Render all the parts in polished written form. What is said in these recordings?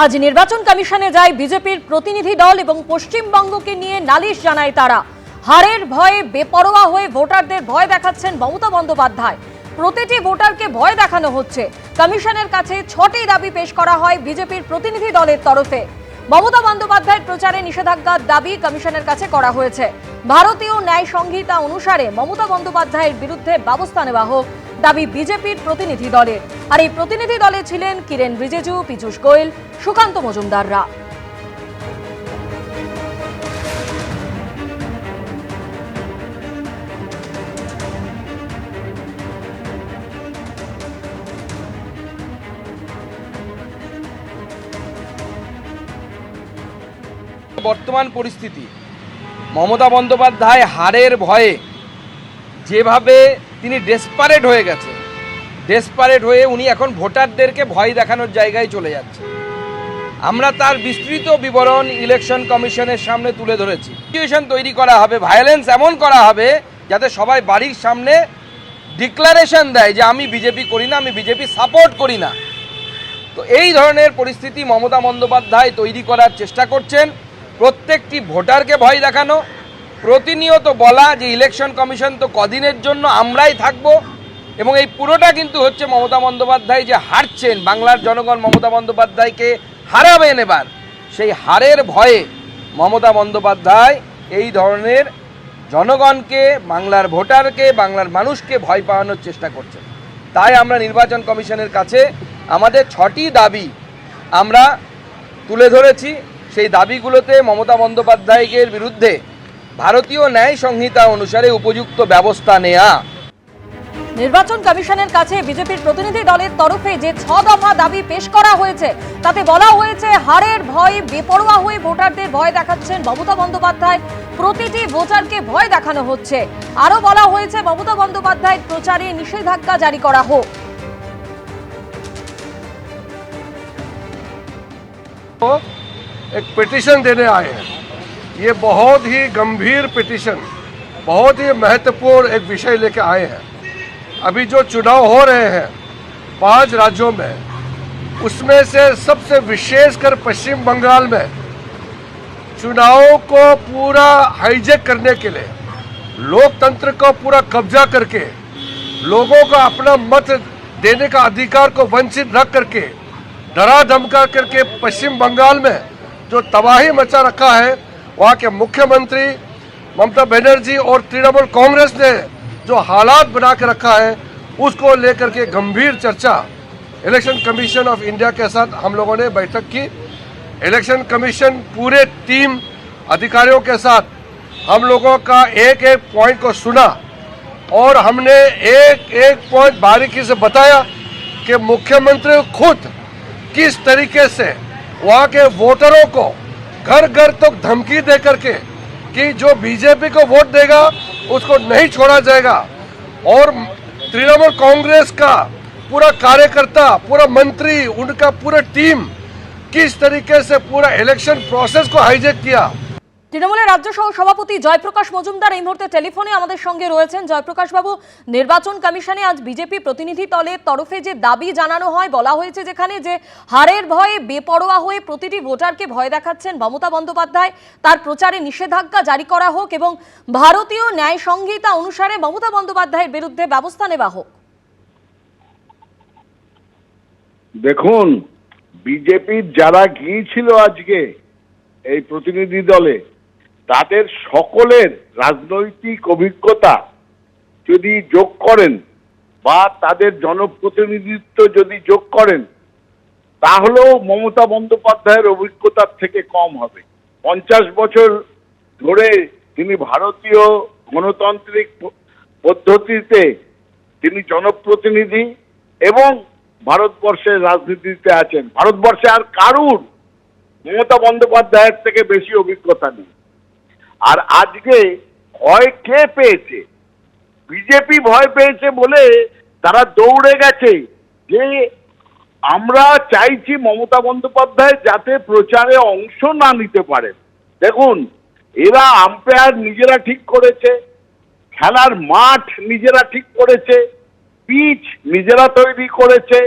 আজ নির্বাচন কমিশনে যায় বিজেপির প্রতিনিধি দল এবং পশ্চিমবঙ্গকে নিয়ে নালিশ জানায় তারা। হারের ভয়ে বেপরোয়া হয়ে ভোটারদের ভয় দেখাচ্ছেন মমতা বন্দ্যোপাধ্যায়। প্রতিটি ভোটারকে ভয় দেখানো হচ্ছে। কমিশনের কাছে 6টি দাবি পেশ করা হয় বিজেপির প্রতিনিধি দলের তরফে। মমতা বন্দ্যোপাধ্যায়ের প্রচারে নিষেধাজ্ঞার দাবি কমিশনের কাছে করা হয়েছে। ভারতীয় ন্যায় সংহিতা অনুসারে মমতা বন্দ্যোপাধ্যায়ের বিরুদ্ধে ব্যবস্থা নেওয়া হোক দাবি বিজেপির প্রতিনিধি দলের। আর এই প্রতিনিধি দলে ছিলেন কিরেন রিজিজু, পীযূষ গোয়েল, সুকান্ত মজুমদাররা। বর্তমান পরিস্থিতি, মমতা বন্দ্যোপাধ্যায় হারের ভয়ে যেভাবে তিনি ডেসপারেট হয়ে গেছে, ডেসপারেট হয়ে উনি এখন ভোটারদেরকে ভয় দেখানোর জায়গায় চলে যাচ্ছে। আমরা তার বিস্তৃত বিবরণ ইলেকশন কমিশনের সামনে তুলে ধরেছি। সিচুয়েশন তৈরি করা হবে, ভায়োলেন্স এমন করা হবে যাতে সবাই বাড়ির সামনে ডিক্লারেশন দেয় যে আমি বিজেপি করি না, আমি বিজেপি সাপোর্ট করি না। তো এই ধরনের পরিস্থিতি মমতা বন্দ্যোপাধ্যায় তৈরি করার চেষ্টা করছেন। প্রত্যেকটি ভোটারকে ভয় দেখানো, প্রতিনিয়ত বলা যে ইলেকশন কমিশন তো কদিনের জন্য, আমরাই থাকব। এবং এই পুরোটা কিন্তু হচ্ছে মমতা বন্দ্যোপাধ্যায় যে হারছেন, বাংলার জনগণ মমতা বন্দ্যোপাধ্যায়কে হারাবেন এবার, সেই হারের ভয়ে মমতা বন্দ্যোপাধ্যায় এই ধরনের জনগণকে, বাংলার ভোটারকে, বাংলার মানুষকে ভয় পাওয়ানোর চেষ্টা করছেন। তাই আমরা নির্বাচন কমিশনের কাছে আমাদের 6টি দাবি আমরা তুলে ধরেছি। সেই দাবিগুলোতে মমতা বন্দ্যোপাধ্যায়ের বিরুদ্ধে ভারতীয় ন্যায় সংহিতা অনুসারে উপযুক্ত ব্যবস্থা নেওয়া। নির্বাচন কমিশনের কাছে বিজেপির প্রতিনিধি দলের তরফে যে 6 দফা দাবি পেশ করা হয়েছে তাতে বলা হয়েছে হারের ভয়ে বেপরোয়া হয়ে ভোটারদের ভয় দেখাচ্ছেন মমতা বন্দ্যোপাধ্যায়। প্রতিটি ভোটারকে ভয় দেখানো হচ্ছে। আরো বলা হয়েছে মমতা বন্দ্যোপাধ্যায়ের প্রচারে নিষেধাজ্ঞা জারি করা হোক। एक पिटीशन देने आए हैं। ये बहुत ही गंभीर पिटीशन, बहुत ही महत्वपूर्ण एक विषय लेके आए हैं। अभी जो चुनाव हो रहे हैं 5 राज्यों में, उसमें से सबसे विशेषकर पश्चिम बंगाल में चुनावों को पूरा हाईजैक करने के लिए, लोकतंत्र को पूरा कब्जा करके, लोगों को अपना मत देने का अधिकार को वंचित रख करके, डरा धमका करके पश्चिम बंगाल में जो तबाही मचा रखा है, वहाँ के मुख्यमंत्री ममता बनर्जी और तृणमूल कांग्रेस ने जो हालात बना के रखा है, उसको लेकर के गंभीर चर्चा इलेक्शन कमीशन ऑफ इंडिया के साथ हम लोगों ने बैठक की। इलेक्शन कमीशन पूरे टीम अधिकारियों के साथ हम लोगों का एक एक पॉइंट को सुना और हमने एक एक पॉइंट बारीकी से बताया कि मुख्यमंत्री खुद किस तरीके से वहाँ के वोटरों को घर घर तक धमकी दे करके कि जो बीजेपी को वोट देगा उसको नहीं छोड़ा जाएगा, और तृणमूल कांग्रेस का पूरा कार्यकर्ता, पूरा मंत्री, उनका पूरा टीम किस तरीके से पूरा इलेक्शन प्रोसेस को हाईजैक किया। তৃণমূলের রাজ্য সহ সভাপতি জয়প্রকাশ মজুমদার এই মুহূর্তে টেলিফোনে আমাদের সঙ্গে রয়েছেন। জয়প্রকাশ বাবু, নির্বাচন কমিশনে আজ বিজেপি প্রতিনিধি দলের তরফে যে দাবি জানানো হয়, বলা হয়েছে যেখানে যে হারের ভয়ে বেপরোয়া হয়ে প্রতিটি ভোটারকে ভয় দেখাচ্ছেন মমতা বন্দ্যোপাধ্যায়, তার প্রচারে নিষেধাজ্ঞা জারি করা হোক এবং ভারতীয় ন্যায় সংহিতা অনুসারে মমতা বন্দ্যোপাধ্যায়ের বিরুদ্ধে ব্যবস্থা নেওয়া হোক। দেখুন, বিজেপির যারা গিয়েছিল আজকে এই প্রতিনিধি দলে, তাদের সকলের রাজনৈতিক অভিজ্ঞতা যদি যোগ করেন বা তাদের জনপ্রতিনিধিত্ব যদি যোগ করেন, তাহলেও মমতা বন্দ্যোপাধ্যায়ের অভিজ্ঞতার থেকে কম হবে। 50 বছর ধরে তিনি ভারতীয় গণতান্ত্রিক পদ্ধতিতে তিনি জনপ্রতিনিধি এবং ভারতবর্ষের রাজনীতিতে আছেন। ভারতবর্ষে আর কারুর মমতা বন্দ্যোপাধ্যায়ের থেকে বেশি অভিজ্ঞতা নেই। আর আজকে ভয় কে পেয়েছে? বিজেপি ভয় পেয়েছে বলে তারা দৌড়ে গেছে যে আমরা চাইছি মমতা বন্দ্যোপাধ্যায় যাতে প্রচারে অংশ না নিতে পারে। দেখুন, এরা আম্পায়ার নিজেরা ঠিক করেছে, খেলার মাঠ নিজেরা ঠিক করেছে, পিচ নিজেরা তৈরি করেছে,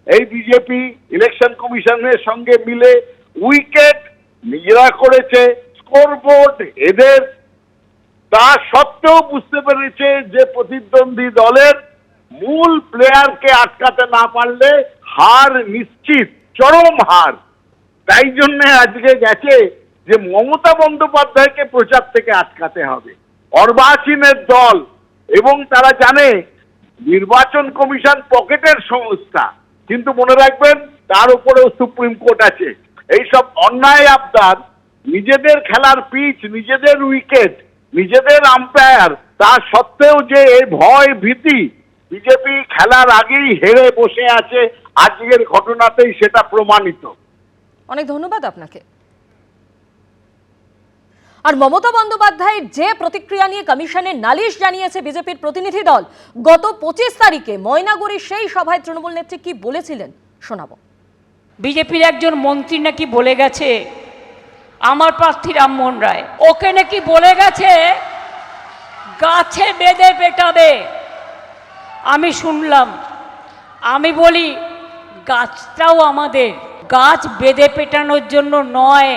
এই বিজেপি ইলেকশন কমিশনের সঙ্গে মিলে উইকেট নিজেরা করেছে, স্কোরবোর্ড এদের, তা সত্ত্বেও বুঝতে পেরেছে যে প্রতিদ্বন্দ্বী দলের মূল প্লেয়ারকে আটকাতে না পারলে হার নিশ্চিত, চরম হার। তাই জন্য আজকে গেছে যে মমতা বন্দ্যোপাধ্যায়কে প্রচার থেকে আটকাতে হবে, অর্বাচীনের দল, এবং তারা জানে নির্বাচন কমিশন পকেটের সংস্থা, কিন্তু মনে রাখবেন তার উপরেও সুপ্রিম কোর্ট আছে। এইসব অন্যায় আবদার, নিজেদের খেলার পিচ, নিজেদের উইকেট, নিজেদের আম্পায়ার, তা সত্ত্বেও যে এই ভয় ভীতি, বিজেপি খেলার আগেই হেরে বসে আছে, আজকের ঘটনাতেই সেটা প্রমাণিত। অনেক ধন্যবাদ আপনাকে। আর মমতা বন্দ্যোপাধ্যায়ের যে প্রতিক্রিয়া নিয়ে কমিশনে নালিশ জানিয়েছে বিজেপির প্রতিনিধি দল, গত 25 তারিখে ময়নাগুড়ির সেই সভায় তৃণমূল নেত্রী কি বলেছিলেন শোনাবো। বিজেপির একজন মন্ত্রী নাকি বলে গেছে, আমার প্রার্থী রামমোহন রায়, ওকে নাকি বলে গেছে গাছে বেঁধে পেটাবে। আমি শুনলাম, আমি বলি গাছটাও আমাদের, গাছ বেঁধে পেটানোর জন্য নয়,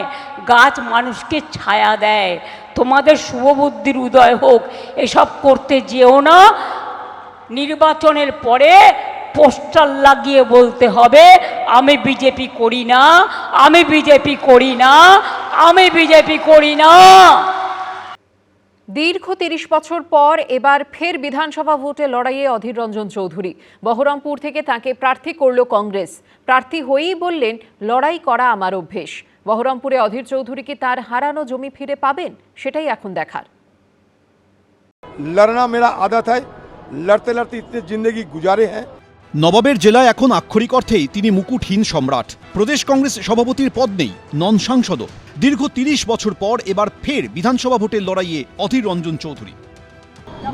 গাছ মানুষকে ছায়া দেয়। তোমাদের শুভবুদ্ধির উদয় হোক, এসব করতে যেও না। নির্বাচনের পরে পোস্টার লাগিয়ে বলতে হবে আমি বিজেপি করি না, আমি বিজেপি করি না, আমি বিজেপি করি না। দীর্ঘ 30 বছর পর এবার ফের বিধানসভা ভোটে লড়াইয়ে অধীর রঞ্জন চৌধুরী। বহরমপুর থেকে তাকে প্রার্থী করল কংগ্রেস। প্রার্থী হয়েই বললেন, লড়াই করা আমার অভ্যেস। বহরমপুরে অধীর চৌধুরী কি তার হারানো জমি ফিরে পাবেন, সেটাই এখন দেখার। लड़ना मेरा आदत है, लड़ते लड़ते इतने जिंदगी गुजारे हैं। নবাবের জেলায় এখন আক্ষরিক অর্থেই তিনি মুকুটহীন সম্রাট। প্রদেশ কংগ্রেস সভাপতির পদ নেই, নন সাংসদও। দীর্ঘ 30 বছর পর এবার ফের বিধানসভা ভোটের লড়াইয়ে অধীর রঞ্জন চৌধুরী।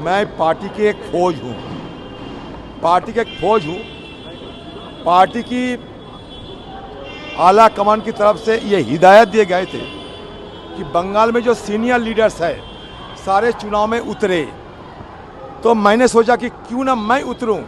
मैं पार्टी के एक फौज हूँ, पार्टी का एक फौज हूँ। पार्टी की आला कमान की तरफ से ये हिदायत दिए गए थे कि बंगाल में जो सीनियर लीडर्स है सारे चुनाव में उतरे, तो मैंने सोचा कि क्यों ना मैं उतरूं।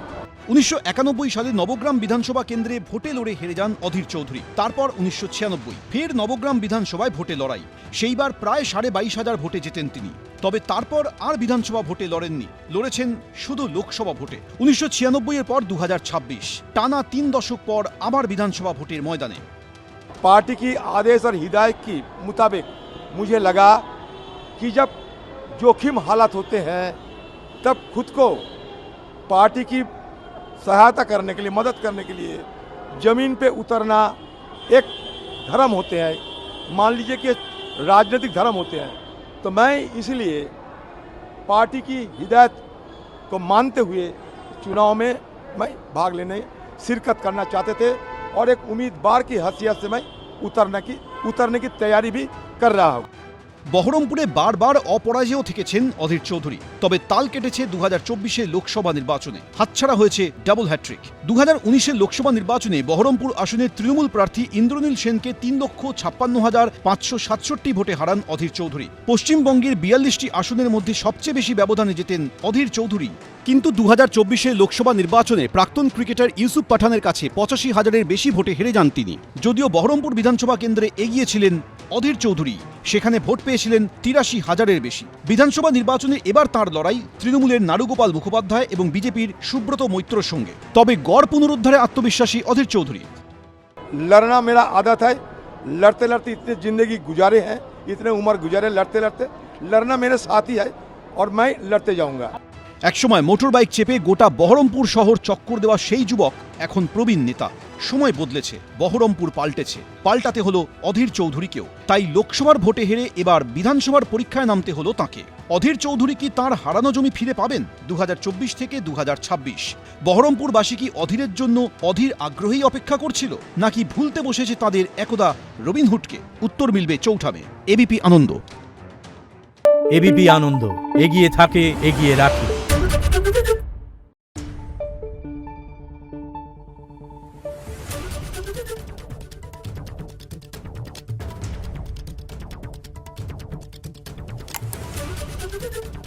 1991 সালে নবগ্রাম বিধানসভা কেন্দ্রে ভোটে লড়ে হেরে যান অধীর চৌধুরী। তারপর 1996 ফের নবগ্রাম বিধানসভায় ভোটে লড়াই। সেইবার প্রায় 22,500 ভোটে জেতেন তিনি। তবে তারপর আর বিধানসভা ভোটে লড়েননি, লড়েছেন শুধু লোকসভা ভোটে। 1996 এর পর 2026, টানা 3 দশক পর আবার বিধানসভা ভোটের ময়দানে। पार्टी की आदेश और हिदायत की मुताबिक मुझे लगा कि जब जोखिम हालात होते हैं तब खुद को पार्टी की सहायता करने के लिए, मदद करने के लिए जमीन पे उतरना एक धर्म होते हैं, मान लीजिए कि राजनीतिक धर्म होते हैं। तो मैं इसलिए पार्टी की हिदायत को मानते हुए चुनाव में मैं भाग लेने, शिरकत करना चाहते थे और एक उम्मीदवार की हैसियत से मैं उतरने की तैयारी भी कर रहा हूँ। বহরমপুরে বারবার অপরাজেয় থেকেছেন অধীর চৌধুরী। তবে তাল কেটেছে 2024 লোকসভা নির্বাচনে, হাতছাড়া হয়েছে ডাবল হ্যাট্রিক। 2019 লোকসভা নির্বাচনে বহরমপুর আসনে তৃণমূল প্রার্থী ইন্দ্রনীল সেনকে 3,56,567 ভোটে হারান অধীর চৌধুরী। পশ্চিমবঙ্গের 42টি আসনের মধ্যে সবচেয়ে বেশি ব্যবধানে জেতেন অধীর চৌধুরী। কিন্তু 2024 লোকসভা নির্বাচনে প্রাক্তন ক্রিকেটার ইউসুফ পাঠানের কাছে 85,000-এর বেশি ভোটে হেরে যান তিনি। যদিও বহরমপুর বিধানসভা কেন্দ্রে এগিয়েছিলেন অধীর চৌধুরী, সেখানে ভোট পেয়েছিলেন 83,000-এর বেশি। বিধানসভা নির্বাচনে এবার তাঁর লড়াই তৃণমূলের নারুগোপাল মুখোপাধ্যায় এবং বিজেপির সুব্রত মৈত্রর সঙ্গে। তবে গড় পুনরুদ্ধারে আত্মবিশ্বাসী অধীর চৌধুরী। लड़ना मेरा आदत है, लड़ते लड़ते इतने जिंदगी गुजारे हैं, इतने उम्र गुजारे लड़ते लड़ते। लड़ना मेरे साथी है और मैं लड़ते जाऊंगा। একসময় মোটর বাইক চেপে গোটা বহরমপুর শহর চক্কর দেওয়া সেই যুবক এখন প্রবীণ নেতা। সময় বদলেছে, বহরমপুর পাল্টেছে, পাল্টাতে হলো অধীর চৌধুরীকেও। তাই লোকসভার ভোটে হেরে এবার বিধানসভার পরীক্ষায় নামতে হলো তাঁকে। অধীর চৌধুরী কি তাঁর হারানো জমি ফিরে পাবেন 2024 থেকে 2026? বহরমপুরবাসী কি অধীরের জন্য অধীর আগ্রহী অপেক্ষা করছিল, নাকি ভুলতে বসেছে তাদের একদা রবিনহুডকে? উত্তর মিলবে চৌঠামে। এবিপি আনন্দ। এবিপি আনন্দ, এগিয়ে থাকে, এগিয়ে রাখে। Thank you.